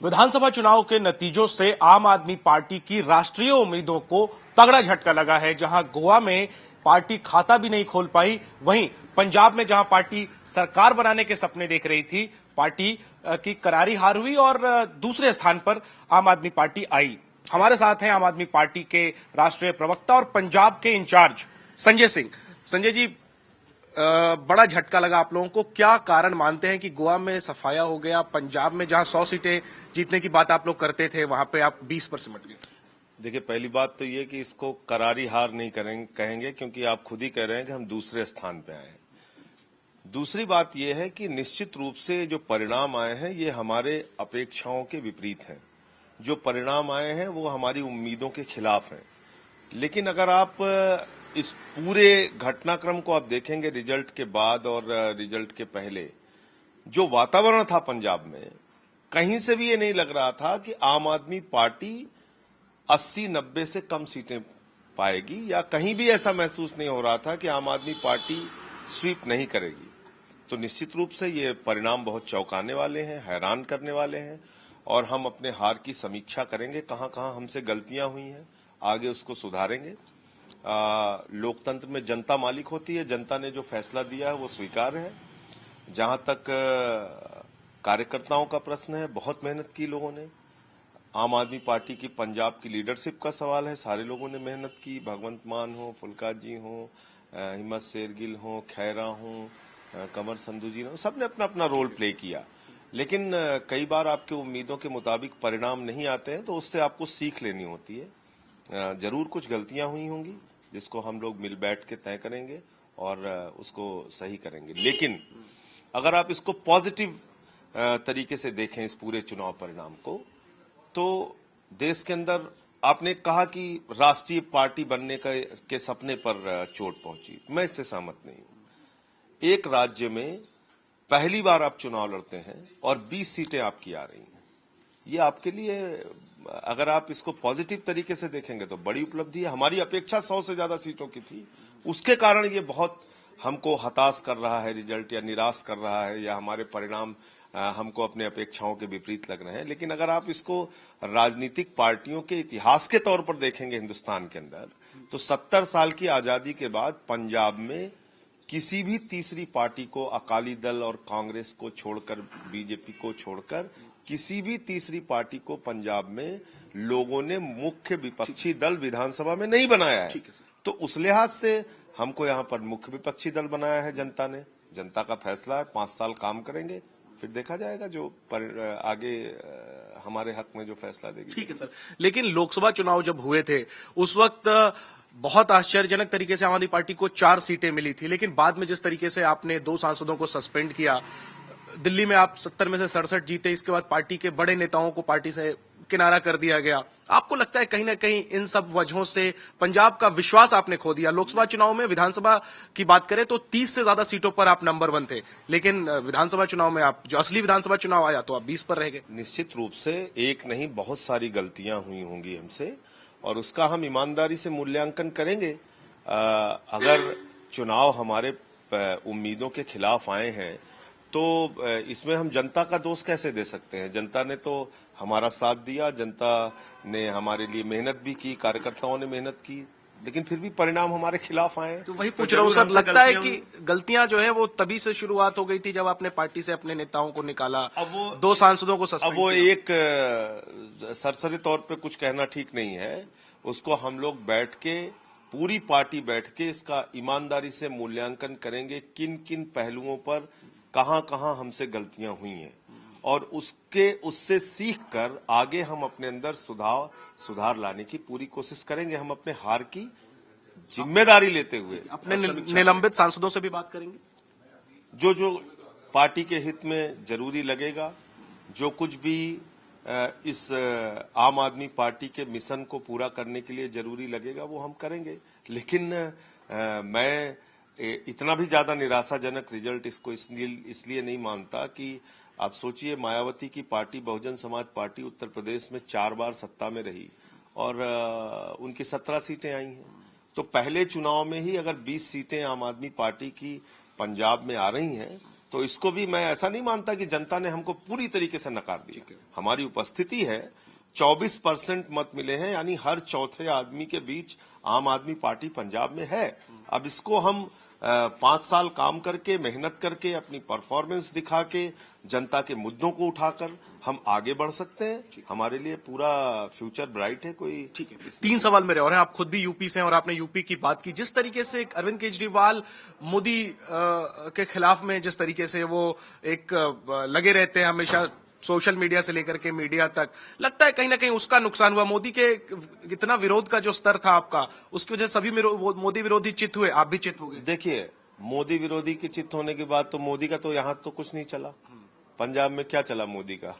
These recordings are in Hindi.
विधानसभा चुनाव के नतीजों से आम आदमी पार्टी की राष्ट्रीय उम्मीदों को तगड़ा झटका लगा है। जहां गोवा में पार्टी खाता भी नहीं खोल पाई, वहीं पंजाब में जहां पार्टी सरकार बनाने के सपने देख रही थी, पार्टी की करारी हार हुई और दूसरे स्थान पर आम आदमी पार्टी आई। हमारे साथ हैं आम आदमी पार्टी के राष्ट्रीय प्रवक्ता और पंजाब के इंचार्ज संजय सिंह। संजय जी, बड़ा झटका लगा आप लोगों को, क्या कारण मानते हैं कि गोवा में सफाया हो गया, पंजाब में जहां 100 सीटें जीतने की बात आप लोग करते थे वहां पे आप 20 पर सिमट गए? देखिए, पहली बात तो ये कि इसको करारी हार नहीं कहेंगे, क्योंकि आप खुद ही कह रहे हैं कि हम दूसरे स्थान पे आए हैं। दूसरी बात यह है कि निश्चित रूप से जो परिणाम आए हैं ये हमारे अपेक्षाओं के विपरीत हैं। जो परिणाम आए हैं वो हमारी उम्मीदों के खिलाफ हैं। लेकिन अगर आप इस पूरे घटनाक्रम को आप देखेंगे, रिजल्ट के बाद और रिजल्ट के पहले जो वातावरण था पंजाब में, कहीं से भी ये नहीं लग रहा था कि आम आदमी पार्टी 80-90 से कम सीटें पाएगी, या कहीं भी ऐसा महसूस नहीं हो रहा था कि आम आदमी पार्टी स्वीप नहीं करेगी। तो निश्चित रूप से ये परिणाम बहुत चौंकाने वाले हैं, हैरान करने वाले हैं, और हम अपने हार की समीक्षा करेंगे, कहां कहां हमसे गलतियां हुई हैं, आगे उसको सुधारेंगे। लोकतंत्र में जनता मालिक होती है, जनता ने जो फैसला दिया है वो स्वीकार्य है। जहां तक कार्यकर्ताओं का प्रश्न है, बहुत मेहनत की लोगों ने। आम आदमी पार्टी की पंजाब की लीडरशिप का सवाल है, सारे लोगों ने मेहनत की। भगवंत मान हो, फुलकात जी हो, हिम्मत शेरगिल हो, खैरा हो, कमर संधू जी हो, सबने अपना अपना रोल प्ले किया। लेकिन कई बार आपके उम्मीदों के मुताबिक परिणाम नहीं आते हैं, तो उससे आपको सीख लेनी होती है। जरूर कुछ गलतियां हुई होंगी जिसको हम लोग मिल बैठ के तय करेंगे और उसको सही करेंगे। लेकिन अगर आप इसको पॉजिटिव तरीके से देखें, इस पूरे चुनाव परिणाम को, तो देश के अंदर आपने कहा कि राष्ट्रीय पार्टी बनने के सपने पर चोट पहुंची। मैं इससे सहमत नहीं हूं। एक राज्य में पहली बार आप चुनाव लड़ते हैं और 20 सीटें आपकी आ रही हैं, ये आपके लिए, अगर आप इसको पॉजिटिव तरीके से देखेंगे तो बड़ी उपलब्धि है। हमारी अपेक्षा 100 से ज्यादा सीटों की थी, उसके कारण ये बहुत हमको हताश कर रहा है रिजल्ट, या निराश कर रहा है, या हमारे परिणाम हमको अपने अपेक्षाओं के विपरीत लग रहे हैं। लेकिन अगर आप इसको राजनीतिक पार्टियों के इतिहास के तौर पर देखेंगे हिंदुस्तान के अंदर, तो 70 साल की आजादी के बाद पंजाब में किसी भी तीसरी पार्टी को, अकाली दल और कांग्रेस को छोड़कर, बीजेपी को छोड़कर, किसी भी तीसरी पार्टी को पंजाब में लोगों ने मुख्य विपक्षी दल विधानसभा में नहीं बनाया है। तो उस लिहाज से हमको यहाँ पर मुख्य विपक्षी दल बनाया है जनता ने। जनता का फैसला है, 5 साल काम करेंगे, फिर देखा जाएगा जो आगे हमारे हक में जो फैसला देगी। ठीक है सर, लेकिन लोकसभा चुनाव जब हुए थे उस वक्त बहुत आश्चर्यजनक तरीके से आम आदमी पार्टी को 4 सीटें मिली थी, लेकिन बाद में जिस तरीके से आपने 2 सांसदों को सस्पेंड किया, दिल्ली में आप 70 में से 67 जीते, इसके बाद पार्टी के बड़े नेताओं को पार्टी से किनारा कर दिया गया। आपको लगता है कहीं ना कहीं इन सब वजहों से पंजाब का विश्वास आपने खो दिया? लोकसभा चुनाव में, विधानसभा की बात करें तो 30 से ज्यादा सीटों पर आप नंबर 1 थे, लेकिन विधानसभा चुनाव में आप, जो असली विधानसभा चुनाव आया, तो आप 20 पर रह गए। निश्चित रूप से एक नहीं, बहुत सारी गलतियां हुई होंगी हमसे, और उसका हम ईमानदारी से मूल्यांकन करेंगे। अगर चुनाव हमारे उम्मीदों के खिलाफ आए हैं तो इसमें हम जनता का दोष कैसे दे सकते हैं? जनता ने तो हमारा साथ दिया, जनता ने हमारे लिए मेहनत भी की, कार्यकर्ताओं ने मेहनत की, लेकिन फिर भी परिणाम हमारे खिलाफ आए। तो वही पूछ रहा हूँ सर, लगता है कि गलतियां जो है वो तभी से शुरुआत हो गई थी जब आपने पार्टी से अपने नेताओं को निकाला, अब वो 2 सांसदों को सस्पेंड अब वो एक सरसरी तौर पे कुछ कहना ठीक नहीं है। उसको हम लोग बैठ के, पूरी पार्टी बैठ के, इसका ईमानदारी से मूल्यांकन करेंगे, किन किन पहलुओं पर कहां कहां हमसे गलतियां हुई हैं, और उससे सीख कर आगे हम अपने अंदर सुधार लाने की पूरी कोशिश करेंगे। हम अपने हार की जिम्मेदारी लेते हुए अपने निलंबित सांसदों से भी बात करेंगे। जो पार्टी के हित में जरूरी लगेगा, जो कुछ भी इस आम आदमी पार्टी के मिशन को पूरा करने के लिए जरूरी लगेगा, वो हम करेंगे। लेकिन मैं इतना भी ज्यादा निराशाजनक रिजल्ट इसको इसलिए नहीं मानता कि आप सोचिए, मायावती की पार्टी, बहुजन समाज पार्टी, उत्तर प्रदेश में 4 बार सत्ता में रही और उनकी 17 सीटें आई हैं। तो पहले चुनाव में ही अगर 20 सीटें आम आदमी पार्टी की पंजाब में आ रही हैं, तो इसको भी मैं ऐसा नहीं मानता कि जनता ने हमको पूरी तरीके से नकार दिया। हमारी उपस्थिति है, 24% मत मिले हैं, यानी हर चौथे आदमी के बीच आम आदमी पार्टी पंजाब में है। अब इसको हम 5 साल काम करके, मेहनत करके, अपनी परफॉर्मेंस दिखा के, जनता के मुद्दों को उठाकर हम आगे बढ़ सकते हैं। हमारे लिए पूरा फ्यूचर ब्राइट है। कोई ठीक है, 3 सवाल मेरे और हैं। आप खुद भी यूपी से हैं और आपने यूपी की बात की। जिस तरीके से अरविंद केजरीवाल मोदी के खिलाफ में जिस तरीके से वो एक लगे रहते हैं हमेशा, सोशल मीडिया से लेकर के मीडिया तक, लगता है कहीं ना कहीं उसका नुकसान हुआ। मोदी के इतना विरोध का जो स्तर था आपका, उसकी वजह से सभी मोदी विरोधी चित हुए, आप भी चित हो गए। देखिए, मोदी विरोधी के चित्त होने के बाद तो मोदी का तो यहां तो कुछ नहीं चला। पंजाब में क्या चला मोदी का?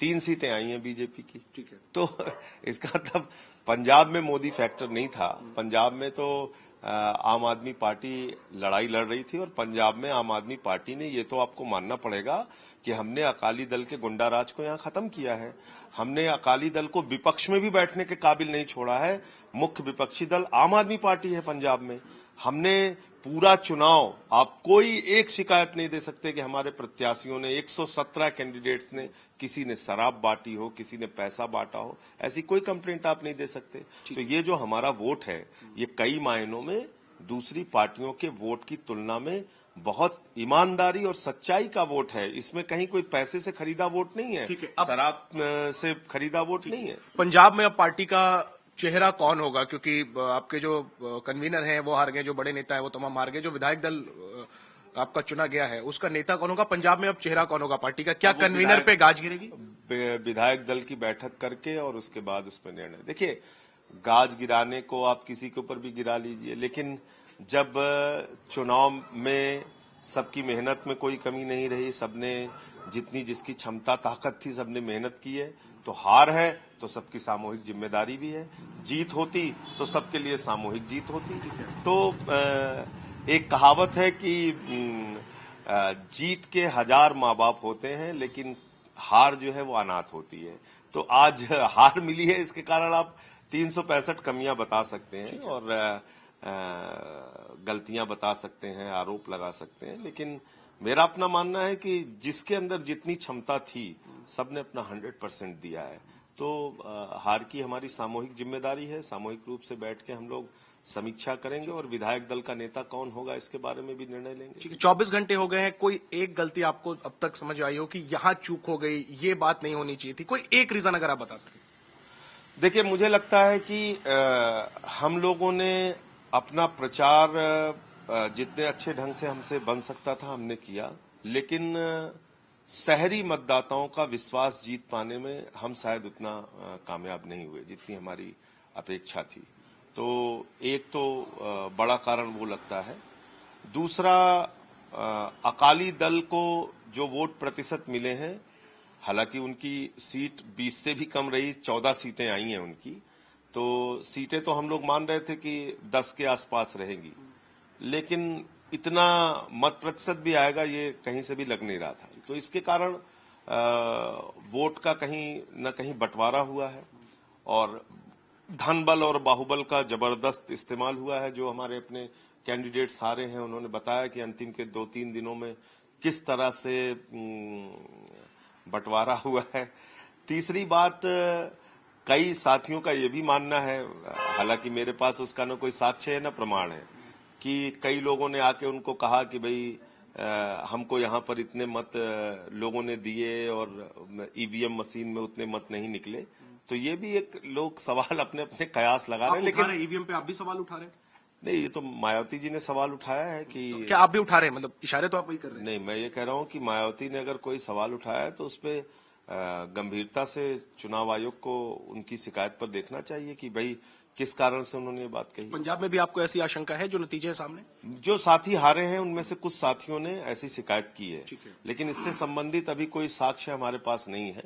3 सीटें आई हैं बीजेपी की। ठीक है। तो इसका मतलब पंजाब में मोदी फैक्टर नहीं था। पंजाब में तो आम आदमी पार्टी लड़ाई लड़ रही थी, और पंजाब में आम आदमी पार्टी ने, ये तो आपको मानना पड़ेगा कि हमने अकाली दल के गुंडा राज को यहां खत्म किया है। हमने अकाली दल को विपक्ष में भी बैठने के काबिल नहीं छोड़ा है। मुख्य विपक्षी दल आम आदमी पार्टी है पंजाब में। हमने पूरा चुनाव, आप कोई एक शिकायत नहीं दे सकते कि हमारे प्रत्याशियों ने, 117 कैंडिडेट्स ने, किसी ने शराब बांटी हो, किसी ने पैसा बांटा हो, ऐसी कोई कंप्लेंट आप नहीं दे सकते। तो ये जो हमारा वोट है, ये कई मायनों में दूसरी पार्टियों के वोट की तुलना में बहुत ईमानदारी और सच्चाई का वोट है। इसमें कहीं कोई पैसे से खरीदा वोट नहीं है, शराब से खरीदा वोट नहीं है। पंजाब में अब पार्टी का चेहरा कौन होगा? क्योंकि आपके जो कन्वीनर हैं वो हार गए, जो बड़े नेता हैं वो तमाम हार गए, जो विधायक दल आपका चुना गया है उसका नेता कौन होगा? पंजाब में अब चेहरा कौन होगा पार्टी का? क्या कन्वीनर पे गाज गिरेगी? विधायक दल की बैठक करके और उसके बाद उस पर निर्णय। देखिए, गाज गिराने को आप किसी के ऊपर भी गिरा लीजिए, लेकिन जब चुनाव में सबकी मेहनत में कोई कमी नहीं रही, सबने जितनी जिसकी क्षमता ताकत थी सबने मेहनत की है, तो हार है तो सबकी सामूहिक जिम्मेदारी भी है। जीत होती तो सबके लिए सामूहिक जीत होती। तो एक कहावत है कि जीत के 1000 माँ बाप होते हैं, लेकिन हार जो है वो अनाथ होती है। तो आज हार मिली है, इसके कारण आप 365 कमियां बता सकते हैं और गलतियां बता सकते हैं, आरोप लगा सकते हैं, लेकिन मेरा अपना मानना है कि जिसके अंदर जितनी क्षमता थी सबने अपना 100% दिया है। तो हार की हमारी सामूहिक जिम्मेदारी है। सामूहिक रूप से बैठ के हम लोग समीक्षा करेंगे और विधायक दल का नेता कौन होगा इसके बारे में भी निर्णय लेंगे। ठीक है, 24 घंटे हो गए हैं, कोई एक गलती आपको अब तक समझ आई हो कि यहाँ चूक हो गई, ये बात नहीं होनी चाहिए थी, कोई एक रीजन अगर आप बता सकें? देखिए, मुझे लगता है कि हम लोगों ने अपना प्रचार जितने अच्छे ढंग से हमसे बन सकता था हमने किया, लेकिन शहरी मतदाताओं का विश्वास जीत पाने में हम शायद उतना कामयाब नहीं हुए जितनी हमारी अपेक्षा थी। तो एक तो बड़ा कारण वो लगता है। दूसरा, अकाली दल को जो वोट प्रतिशत मिले हैं, हालांकि उनकी सीट 20 से भी कम रही, 14 सीटें आई हैं उनकी, तो सीटें तो हम लोग मान रहे थे कि 10 के आसपास रहेंगी, लेकिन इतना मत प्रतिशत भी आएगा ये कहीं से भी लग नहीं रहा था। तो इसके कारण वोट का कहीं न कहीं बंटवारा हुआ है और धन बल और बाहुबल का जबरदस्त इस्तेमाल हुआ है। जो हमारे अपने कैंडिडेट्स हारे हैं उन्होंने बताया कि अंतिम के 2-3 दिनों में किस तरह से बंटवारा हुआ है। तीसरी बात, कई साथियों का ये भी मानना है, हालांकि मेरे पास उसका न कोई साक्ष्य है न प्रमाण है, कि कई लोगों ने आके उनको कहा कि भाई हमको यहाँ पर इतने मत लोगों ने दिए और ईवीएम मशीन में उतने मत नहीं निकले। तो ये भी एक लोग सवाल अपने अपने कयास लगा रहे हैं। लेकिन ईवीएम पे आप भी सवाल उठा रहे हैं? नहीं, ये तो मायावती जी ने सवाल उठाया है कि तो क्या आप भी उठा रहे हैं? मतलब इशारे तो आप वही कर रहे हैं। नहीं, मैं ये कह रहा हूँ कि मायावती ने अगर कोई सवाल उठाया है तो उस पर गंभीरता से चुनाव आयोग को उनकी शिकायत पर देखना चाहिए कि भाई किस कारण से उन्होंने ये बात कही। पंजाब में भी आपको ऐसी आशंका है जो नतीजे सामने? जो साथी हारे हैं उनमें से कुछ साथियों ने ऐसी शिकायत की है, लेकिन इससे संबंधित अभी कोई साक्ष्य हमारे पास नहीं है,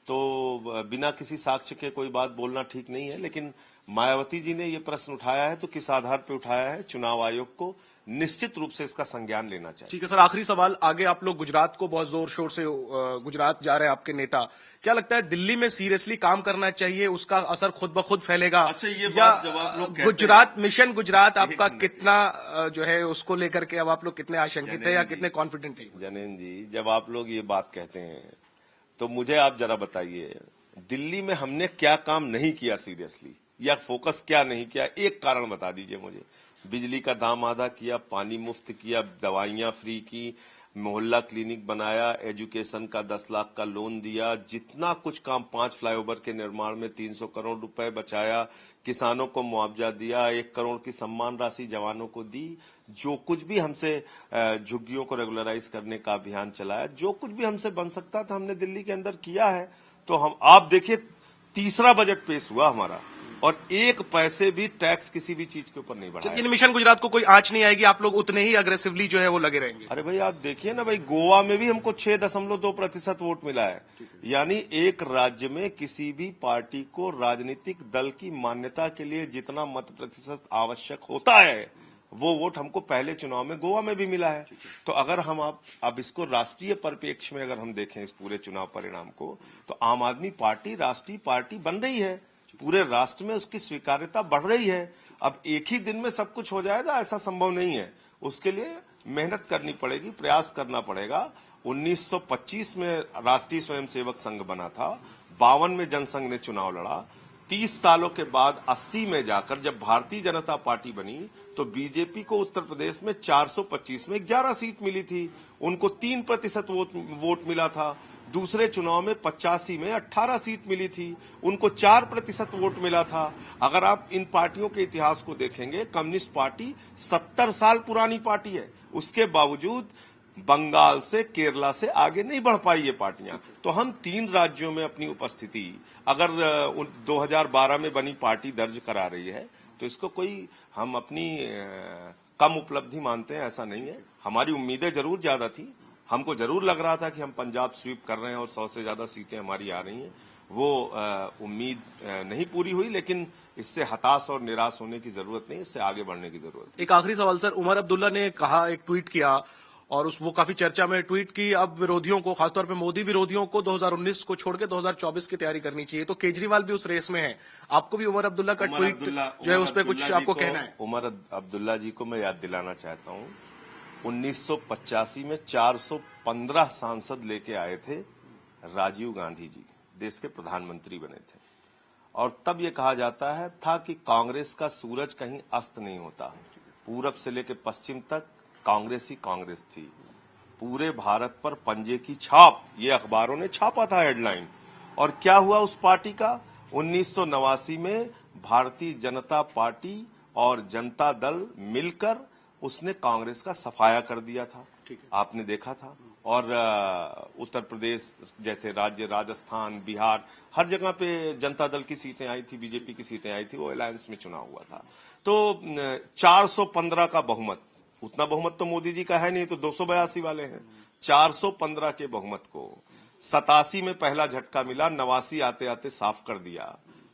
तो बिना किसी साक्ष्य के कोई बात बोलना ठीक नहीं है। लेकिन मायावती जी ने ये प्रश्न उठाया है तो किस आधार पर उठाया है, चुनाव आयोग को निश्चित रूप से इसका संज्ञान लेना चाहिए। ठीक है सर, आखिरी सवाल, आगे आप लोग गुजरात को बहुत जोर शोर से गुजरात जा रहे हैं आपके नेता, क्या लगता है दिल्ली में सीरियसली काम करना चाहिए, उसका असर खुद ब खुद फैलेगा? अच्छा, ये या बात जब आप लोग कहते गुजरात हैं, मिशन गुजरात आपका मिनट। कितना जो है उसको लेकर के अब आप लोग कितने आशंकित है या कितने कॉन्फिडेंट है? जनेन जी, जब आप लोग ये बात कहते हैं तो मुझे आप जरा बताइए, दिल्ली में हमने क्या काम नहीं किया सीरियसली, या फोकस क्या नहीं किया? एक कारण बता दीजिए मुझे। बिजली का दाम आधा किया, पानी मुफ्त किया, दवाइयां फ्री की, मोहल्ला क्लिनिक बनाया, एजुकेशन का 10 लाख का लोन दिया, जितना कुछ काम, 5 फ्लाईओवर के निर्माण में 300 करोड़ रुपए बचाया, किसानों को मुआवजा दिया, 1 करोड़ की सम्मान राशि जवानों को दी, जो कुछ भी हमसे झुग्गियों को रेगुलराइज करने का अभियान चलाया, जो कुछ भी हमसे बन सकता था हमने दिल्ली के अंदर किया है। तो हम, आप देखिए, तीसरा बजट पेश हुआ हमारा और 1 पैसे भी टैक्स किसी भी चीज के ऊपर नहीं बढ़ाया। लेकिन मिशन गुजरात को कोई आंच नहीं आएगी, आप लोग उतने ही अग्रेसिवली जो है वो लगे रहेंगे? अरे भाई, आप देखिए ना भाई, गोवा में भी हमको 6.2% वोट मिला है। यानी एक राज्य में किसी भी पार्टी को राजनीतिक दल की मान्यता के लिए जितना मत प्रतिशत आवश्यक होता है, वो वोट हमको पहले चुनाव में गोवा में भी मिला है। तो अगर हम अब इसको राष्ट्रीय परिप्रेक्ष्य में अगर हम देखें इस पूरे चुनाव परिणाम को, तो आम आदमी पार्टी राष्ट्रीय पार्टी बन रही है, पूरे राष्ट्र में उसकी स्वीकार्यता बढ़ रही है। अब एक ही दिन में सब कुछ हो जाएगा ऐसा संभव नहीं है, उसके लिए मेहनत करनी पड़ेगी, प्रयास करना पड़ेगा। 1925 में राष्ट्रीय स्वयंसेवक संघ बना था, 52 में जनसंघ ने चुनाव लड़ा, 30 सालों के बाद 80 में जाकर जब भारतीय जनता पार्टी बनी तो बीजेपी को उत्तर प्रदेश में 425 में 11 सीट मिली थी, उनको 3% वोट मिला था। दूसरे चुनाव में 85 में 18 सीट मिली थी, उनको 4% वोट मिला था। अगर आप इन पार्टियों के इतिहास को देखेंगे, कम्युनिस्ट पार्टी 70 साल पुरानी पार्टी है, उसके बावजूद बंगाल से, केरला से आगे नहीं बढ़ पाई ये पार्टियां। तो हम 3 राज्यों में अपनी उपस्थिति अगर 2012 में बनी पार्टी दर्ज करा रही है, तो इसको कोई हम अपनी कम उपलब्धि मानते हैं, ऐसा नहीं है। हमारी उम्मीदें जरूर ज्यादा थी, हमको जरूर लग रहा था कि हम पंजाब स्वीप कर रहे हैं और 100 से ज्यादा सीटें हमारी आ रही हैं। वो उम्मीद नहीं पूरी हुई, लेकिन इससे हताश और निराश होने की जरूरत नहीं, इससे आगे बढ़ने की जरूरत है। एक आखिरी सवाल सर, उमर अब्दुल्ला ने कहा, एक ट्वीट किया और वो काफी चर्चा में ट्वीट की, अब विरोधियों को, खासतौर पे मोदी विरोधियों को 2019 को छोड़ के 2024 की तैयारी करनी चाहिए। तो केजरीवाल भी उस रेस में है, आपको भी उमर अब्दुल्ला का ट्वीट जो है उस पर कुछ आपको कहना है? उमर अब्दुल्ला जी को मैं याद दिलाना चाहता हूँ, 1985 में 415 सांसद लेके आए थे राजीव गांधी जी, देश के प्रधानमंत्री बने थे। और तब ये कहा जाता है था कि कांग्रेस का सूरज कहीं अस्त नहीं होता, पूरब से लेकर पश्चिम तक कांग्रेस ही कांग्रेस थी, पूरे भारत पर पंजे की छाप, ये अखबारों ने छापा था हेडलाइन। और क्या हुआ उस पार्टी का? 1989 में भारतीय जनता पार्टी और जनता दल मिलकर उसने कांग्रेस का सफाया कर दिया था, आपने देखा था। और उत्तर प्रदेश जैसे राज्य, राजस्थान, बिहार, हर जगह पे जनता दल की सीटें आई थी, बीजेपी की सीटें आई थी, वो अलायंस में चुनाव हुआ था। तो 415 का बहुमत, उतना बहुमत तो मोदी जी का है नहीं, तो 282 वाले हैं। 415 के बहुमत को 87 में पहला झटका मिला, 89 आते आते साफ कर दिया।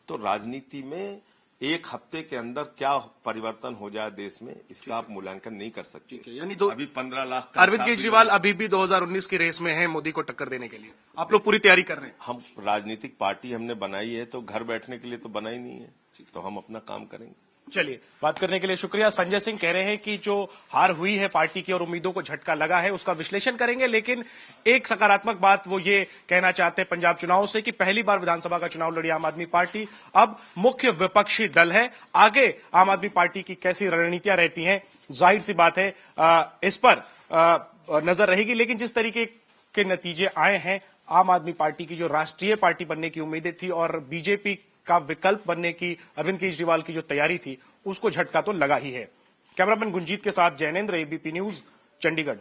तो राजनीति में एक हफ्ते के अंदर क्या परिवर्तन हो जाए देश में, इसका आप मूल्यांकन नहीं कर सकते। यानी अभी 15 लाख अरविंद केजरीवाल अभी भी 2019 की रेस में है मोदी को टक्कर देने के लिए, आप लोग पूरी तैयारी कर रहे हैं? हम राजनीतिक पार्टी हमने बनाई है, तो घर बैठने के लिए तो बनाई नहीं है, तो हम अपना काम करेंगे। चलिए, बात करने के लिए शुक्रिया। संजय सिंह कह रहे हैं कि जो हार हुई है पार्टी की और उम्मीदों को झटका लगा है उसका विश्लेषण करेंगे, लेकिन एक सकारात्मक बात वो ये कहना चाहते हैं पंजाब चुनाव से कि पहली बार विधानसभा का चुनाव लड़ी आम आदमी पार्टी, अब मुख्य विपक्षी दल है। आगे आम आदमी पार्टी की कैसी रणनीतियां रहती हैं, जाहिर सी बात है इस पर नजर रहेगी। लेकिन जिस तरीके के नतीजे आए हैं, आम आदमी पार्टी की जो राष्ट्रीय पार्टी बनने की उम्मीदें थी और बीजेपी का विकल्प बनने की अरविंद केजरीवाल की जो तैयारी थी, उसको झटका तो लगा ही है। कैमरामैन गुंजीत के साथ जैनेंद्र, एबीपी न्यूज, चंडीगढ़।